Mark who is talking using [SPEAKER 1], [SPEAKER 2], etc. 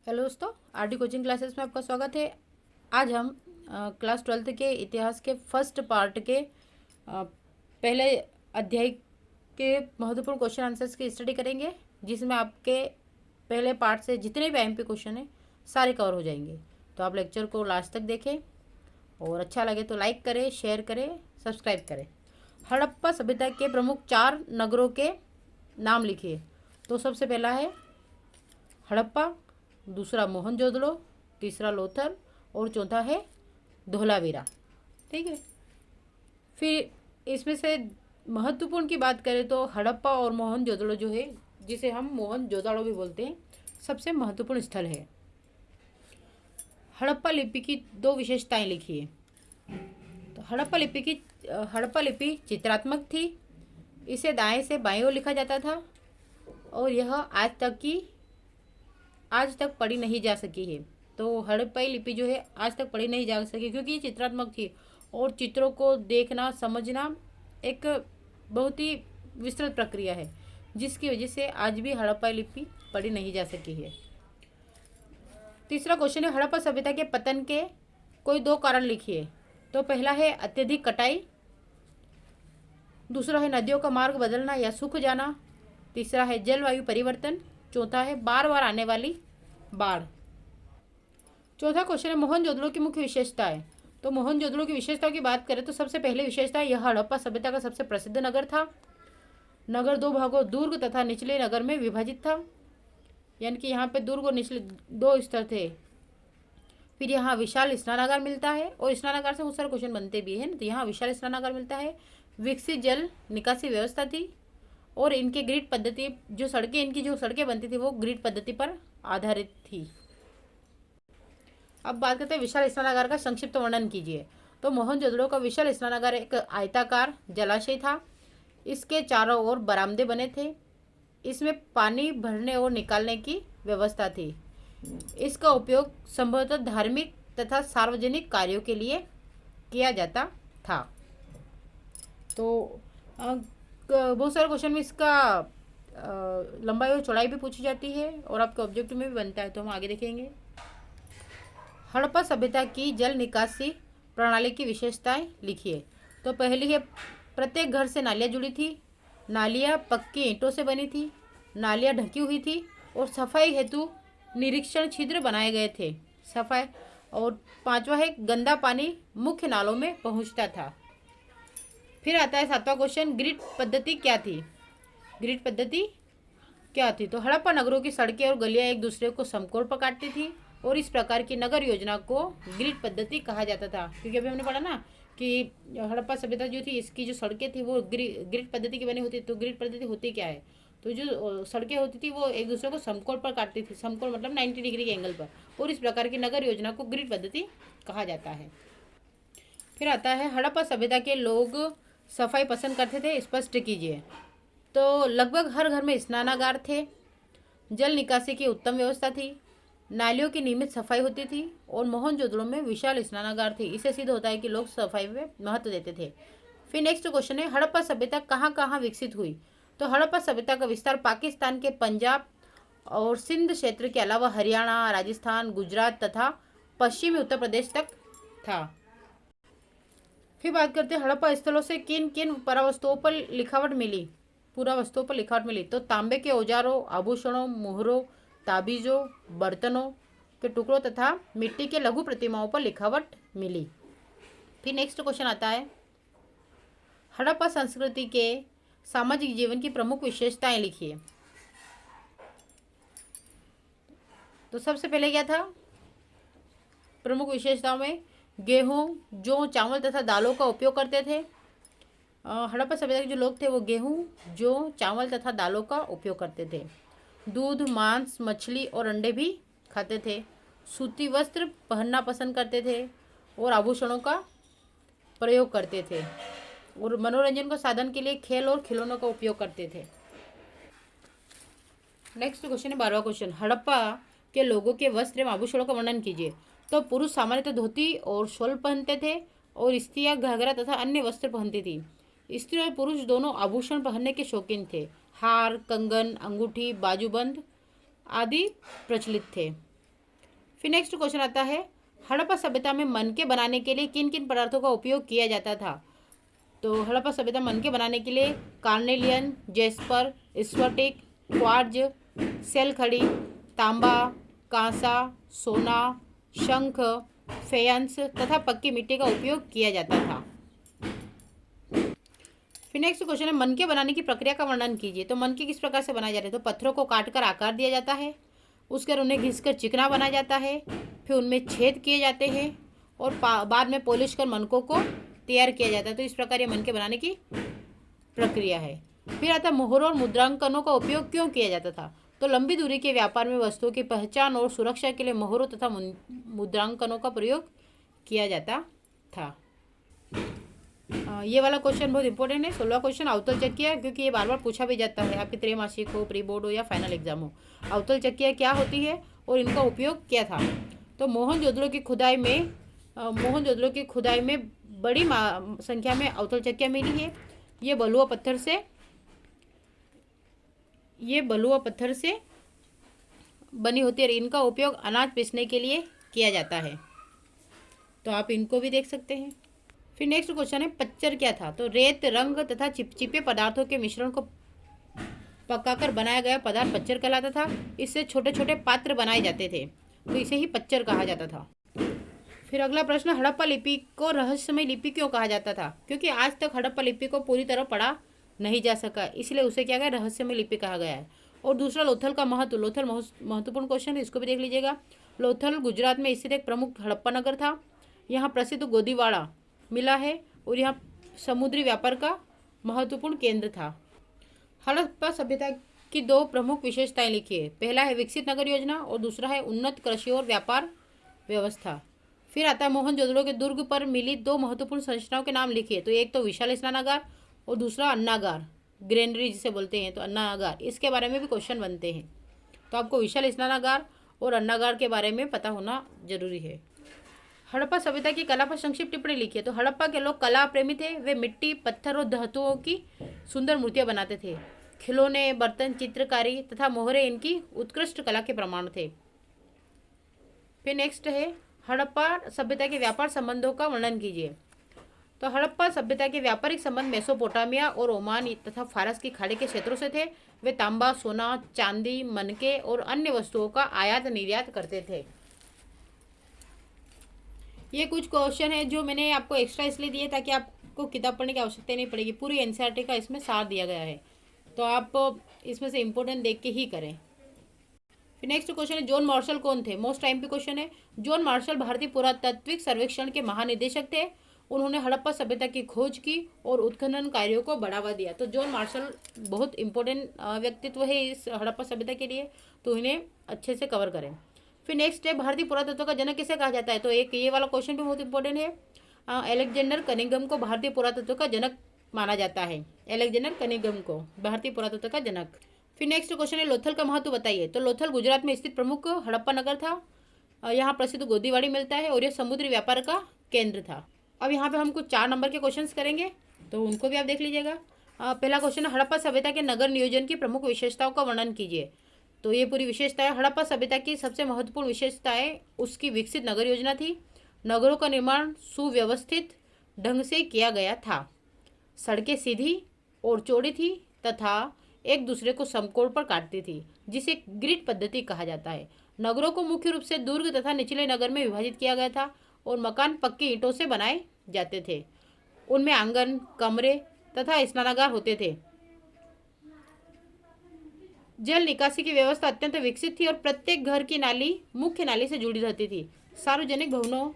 [SPEAKER 1] Hello दोस्तों, RD coaching classes में आपका स्वागत है। आज हम क्लास 12th के इतिहास के फर्स्ट पार्ट के पहले अध्याय के महत्वपूर्ण क्वेश्चन आंसर्स की स्टडी करेंगे, जिसमें आपके पहले पार्ट से जितने भी आईएमपी क्वेश्चन हैं सारे कवर हो जाएंगे। तो आप लेक्चर को लास्ट तक देखें और अच्छा लगे तो लाइक करें, शेयर करें, सब्सक्राइब करें। हड़प्पा सभ्यता के प्रमुख 4 नगरों के नाम लिखिए। तो सबसे पहला है हड़प्पा, दूसरा मोहनजोदड़ो, तीसरा लोथल और चौथा है धोलावीरा। ठीक है। फिर इसमें से महत्वपूर्ण की बात करें तो हड़प्पा और मोहनजोदड़ो जो है, जिसे हम मोहनजोदड़ो भी बोलते हैं, सबसे महत्वपूर्ण स्थल है। हड़प्पा लिपि की 2 विशेषताएं लिखिए। तो हड़प्पा लिपि चित्रात्मक थी। इसे दाएं से बाएं ओर लिखा जाता था और यह आज तक पढ़ी नहीं जा सकी है। तो हड़प्पाई लिपि जो है आज तक पढ़ी नहीं जा सकी क्योंकि ये चित्रात्मक थी और चित्रों को देखना समझना एक बहुत ही विस्तृत प्रक्रिया है, जिसकी वजह से आज भी हड़प्पाई लिपि पढ़ी नहीं जा सकी है। तीसरा क्वेश्चन है हड़प्पा सभ्यता के पतन के कोई 2 कारण लिखिए। तो पहला है अत्यधिक कटाई, दूसरा है नदियों का मार्ग बदलना या सूख जाना, तीसरा है जलवायु परिवर्तन, चौथा है बार बार आने वाली बाढ़। चौथा क्वेश्चन है मोहनजोदड़ो की मुख्य विशेषताएं। तो मोहनजोदड़ो की विशेषताओं की बात करें तो सबसे पहले विशेषता यह हड़प्पा सभ्यता का सबसे प्रसिद्ध नगर था। नगर 2 भागों दुर्ग तथा निचले नगर में विभाजित था, यानी कि यहाँ पे दुर्ग और निचले 2 स्तर थे। फिर यहाँ विशाल स्नानागार मिलता है और स्नानागार से बहुत सारे क्वेश्चन बनते भी हैं। तो यहाँ विशाल स्नानागार मिलता है। विकसित जल निकासी व्यवस्था थी और इनके ग्रिड पद्धति इनकी जो सड़कें बनती थी वो ग्रिड पद्धति पर आधारित थी। अब बात करते हैं विशाल स्नानागार का संक्षिप्त वर्णन कीजिए। तो मोहनजोदड़ो का विशाल स्नानागार एक आयताकार जलाशय था। इसके चारों ओर बरामदे बने थे। इसमें पानी भरने और निकालने की व्यवस्था थी। इसका उपयोग संभवतः धार्मिक तथा सार्वजनिक कार्यों के लिए किया जाता था। तो बहुत सारे क्वेश्चन में इसका लंबाई और चौड़ाई भी पूछी जाती है और आपके ऑब्जेक्टिव में भी बनता है। तो हम आगे देखेंगे। हड़प्पा सभ्यता की जल निकासी प्रणाली की विशेषताएं लिखिए। तो पहली है प्रत्येक घर से नालियाँ जुड़ी थी। नालियाँ पक्की ईंटों से बनी थी। नालियाँ ढकी हुई थी और सफाई हेतु निरीक्षण छिद्र बनाए गए थे। सफाई और 5वां है गंदा पानी मुख्य नालों में पहुंचता था। फिर आता है 7वां क्वेश्चन, ग्रिड पद्धति क्या थी। ग्रिड पद्धति क्या थी? तो हड़प्पा नगरों की सड़कें और गलियां एक दूसरे को समकोण पर काटती थी और इस प्रकार की नगर योजना को ग्रिड पद्धति कहा जाता था। क्योंकि अभी हमने पढ़ा ना कि हड़प्पा सभ्यता जो थी इसकी जो सड़कें थी वो ग्रिड पद्धति की बनी होती। तो ग्रिड पद्धति होती क्या है? तो जो सड़कें होती थी वो एक दूसरे को समकोण पर काटती थी। समकोण मतलब 90 डिग्री के एंगल पर, और इस प्रकार की नगर योजना को ग्रिड पद्धति कहा जाता है। फिर आता है हड़प्पा सभ्यता के लोग सफाई पसंद करते थे, स्पष्ट कीजिए। तो लगभग हर घर में स्नानागार थे। जल निकासी की उत्तम व्यवस्था थी। नालियों की नियमित सफाई होती थी और मोहनजोदड़ो में विशाल स्नानागार थी। इससे सिद्ध होता है कि लोग सफाई में महत्व देते थे। फिर नेक्स्ट क्वेश्चन है हड़प्पा सभ्यता कहाँ कहाँ विकसित हुई। तो हड़प्पा सभ्यता का विस्तार पाकिस्तान के पंजाब और सिंध क्षेत्र के अलावा हरियाणा, राजस्थान, गुजरात तथा पश्चिमी उत्तर प्रदेश तक था। फिर बात करते हैं हड़प्पा स्थलों से किन किन पुरावस्तुओं पर लिखावट मिली। पुरावस्तुओं पर लिखावट मिली तो तांबे के औजारों, आभूषणों, मोहरों, ताबीजों, बर्तनों के टुकड़ों तथा मिट्टी के लघु प्रतिमाओं पर लिखावट मिली। फिर नेक्स्ट क्वेश्चन आता है हड़प्पा संस्कृति के सामाजिक जीवन की प्रमुख विशेषताएं लिखिए। तो सबसे पहले क्या था प्रमुख विशेषताओं में? गेहूं, जौ, चावल तथा दालों का उपयोग करते थे। हड़प्पा सभ्यता के जो लोग थे वो गेहूं, जौ, चावल तथा दालों का उपयोग करते थे। दूध, मांस, मछली और अंडे भी खाते थे। सूती वस्त्र पहनना पसंद करते थे और आभूषणों का प्रयोग करते थे और मनोरंजन के साधन के लिए खेल और खिलौनों का उपयोग करते थे। नेक्स्ट क्वेश्चन है 12वां क्वेश्चन, हड़प्पा के लोगों के वस्त्र एवं आभूषणों का वर्णन कीजिए। तो पुरुष सामान्यतः धोती और शॉल पहनते थे और स्त्रियां घाघरा तथा अन्य वस्त्र पहनती थी। स्त्री और पुरुष दोनों आभूषण पहनने के शौकीन थे। हार, कंगन, अंगूठी, बाजूबंद आदि प्रचलित थे। फिर नेक्स्ट क्वेश्चन आता है, हड़प्पा सभ्यता में मनके बनाने के लिए किन किन पदार्थों का उपयोग किया जाता था। तो हड़प्पा सभ्यता मनके बनाने के लिए कार्नेलियन, जेस्पर, स्फटिक, क्वार्ज, सेल खड़ी, तांबा, कांसा, सोना, शंख, फेयंस तथा पक्की मिट्टी का उपयोग किया जाता था। फिर नेक्स्ट क्वेश्चन है, मनके बनाने की प्रक्रिया का वर्णन कीजिए। तो मनके किस प्रकार से बनाए जाते हैं। तो पत्थरों को काटकर आकार दिया जाता है, उसके बाद उन्हें घिसकर चिकना बनाया जाता है, फिर उनमें छेद किए जाते हैं और बाद में पॉलिश कर मनकों को तैयार किया जाता है। तो इस प्रकार ये मनके बनाने की प्रक्रिया है। फिर आता मोहरों और मुद्रांकनों का उपयोग क्यों किया जाता था। तो लंबी दूरी के व्यापार में वस्तुओं की पहचान और सुरक्षा के लिए मोहरों तथा मुद्रांकनों का प्रयोग किया जाता था। ये वाला क्वेश्चन बहुत इंपॉर्टेंट है। 16वां क्वेश्चन अवतल चक्कियाँ, क्योंकि ये बार बार पूछा भी जाता है, आपकी त्रैमासिक हो, प्री बोर्ड हो या फाइनल एग्जाम हो। अवतल चक्कियाँ क्या होती है और इनका उपयोग क्या था। तो मोहनजोदड़ो की खुदाई में बड़ी संख्या में अवतल चक्कियाँ मिली है। ये बलुआ पत्थर से बनी होती है और इनका उपयोग अनाज पीसने के लिए किया जाता है। तो आप इनको भी देख सकते हैं। फिर नेक्स्ट क्वेश्चन है, पच्चर क्या था। तो रेत, रंग तथा चिपचिपे पदार्थों के मिश्रण को पकाकर बनाया गया पदार्थ पच्चर कहलाता था। इससे छोटे छोटे पात्र बनाए जाते थे, तो इसे ही पच्चर कहा जाता था। फिर अगला प्रश्न, हड़प्पा लिपि को रहस्यमय लिपि क्यों कहा जाता था। क्योंकि आज तक हड़प्पा लिपि को पूरी तरह पढ़ा नहीं जा सका, इसलिए उसे क्या गया, रहस्यमय लिपि कहा गया है। और दूसरा, लोथल का महत्व। लोथल महत्वपूर्ण क्वेश्चन है, इसको भी देख लीजिएगा। लोथल गुजरात में स्थित एक प्रमुख हड़प्पा नगर था। यहाँ प्रसिद्ध गोदीवाड़ा मिला है और यहाँ समुद्री व्यापार का महत्वपूर्ण केंद्र था। हड़प्पा सभ्यता की दो प्रमुख विशेषताएं लिखी है। पहला है विकसित नगर योजना और दूसरा है उन्नत कृषि और व्यापार व्यवस्था। फिर आता है मोहनजोदड़ो के दुर्ग पर मिली दो महत्वपूर्ण संरचनाओं के नाम लिखिए। तो एक तो विशाल स्नानागार और दूसरा अन्नागार, ग्रेनरी जिसे बोलते हैं, तो अन्नागार, इसके बारे में भी क्वेश्चन बनते हैं। तो आपको विशाल स्नानागार और अन्नागार के बारे में पता होना जरूरी है। हड़प्पा सभ्यता की कला पर संक्षिप्त टिप्पणी लिखिए। तो हड़प्पा के लोग कला प्रेमी थे। वे मिट्टी, पत्थर और धातुओं की सुंदर मूर्तियां बनाते थे। खिलौने, बर्तन, चित्रकारी तथा मोहरे इनकी उत्कृष्ट कला के प्रमाण थे। फिर नेक्स्ट है, हड़प्पा सभ्यता के व्यापार संबंधों का वर्णन कीजिए। तो हड़प्पा सभ्यता के व्यापारिक संबंध मेसोपोटामिया और ओमान तथा फारस की खाड़ी के क्षेत्रों से थे। वे तांबा, सोना, चांदी, मनके और अन्य वस्तुओं का आयात निर्यात करते थे। ये कुछ क्वेश्चन है जो मैंने आपको एक्स्ट्रा इसलिए दिए ताकि आपको किताब पढ़ने की आवश्यकता नहीं पड़ेगी। पूरी एनसीईआरटी का इसमें सार दिया गया है, तो आप इसमें से इम्पोर्टेंट देख के ही करें। फिर नेक्स्ट क्वेश्चन है, जॉन मार्शल कौन थे। मोस्ट टाइम पे क्वेश्चन है। जॉन मार्शल भारतीय पुरातात्विक सर्वेक्षण के महानिदेशक थे। उन्होंने हड़प्पा सभ्यता की खोज की और उत्खनन कार्यों को बढ़ावा दिया। तो जॉन मार्शल बहुत इंपॉर्टेंट व्यक्तित्व है इस हड़प्पा सभ्यता के लिए, तो इन्हें अच्छे से कवर करें। फिर नेक्स्ट है, भारतीय पुरातत्व का जनक किसे कहा जाता है। तो एक ये वाला क्वेश्चन भी बहुत इंपॉर्टेंट है। अलेक्जेंडर कनिंघम को भारतीय पुरातत्व का जनक माना जाता है। अलेक्जेंडर कनिंघम को भारतीय पुरातत्व का जनक। फिर नेक्स्ट क्वेश्चन है, लोथल का महत्व बताइए। तो लोथल गुजरात में स्थित प्रमुख हड़प्पा नगर था। यहाँ प्रसिद्ध गोदीवाड़ी मिलता है और यह समुद्री व्यापार का केंद्र था। अब यहाँ पे हम कुछ 4 नंबर के क्वेश्चंस करेंगे, तो उनको भी आप देख लीजिएगा। पहला क्वेश्चन है, हड़प्पा सभ्यता के नगर नियोजन की प्रमुख विशेषताओं का वर्णन कीजिए। तो ये पूरी विशेषता है। हड़प्पा सभ्यता की सबसे महत्वपूर्ण विशेषता है उसकी विकसित नगर योजना थी। नगरों का निर्माण सुव्यवस्थित ढंग से किया गया था। सड़कें सीधी और चौड़ी थी तथा एक दूसरे को समकोण पर काटती थी, जिसे ग्रिड पद्धति कहा जाता है। नगरों को मुख्य रूप से दुर्ग तथा निचले नगर में विभाजित किया गया था और मकान पक्की ईंटों से बनाए जाते थे। उनमें आंगन, कमरे तथा स्नानागार होते थे। जल निकासी की व्यवस्था अत्यंत विकसित थी और प्रत्येक घर की नाली मुख्य नाली से जुड़ी रहती थी। सार्वजनिक भवनों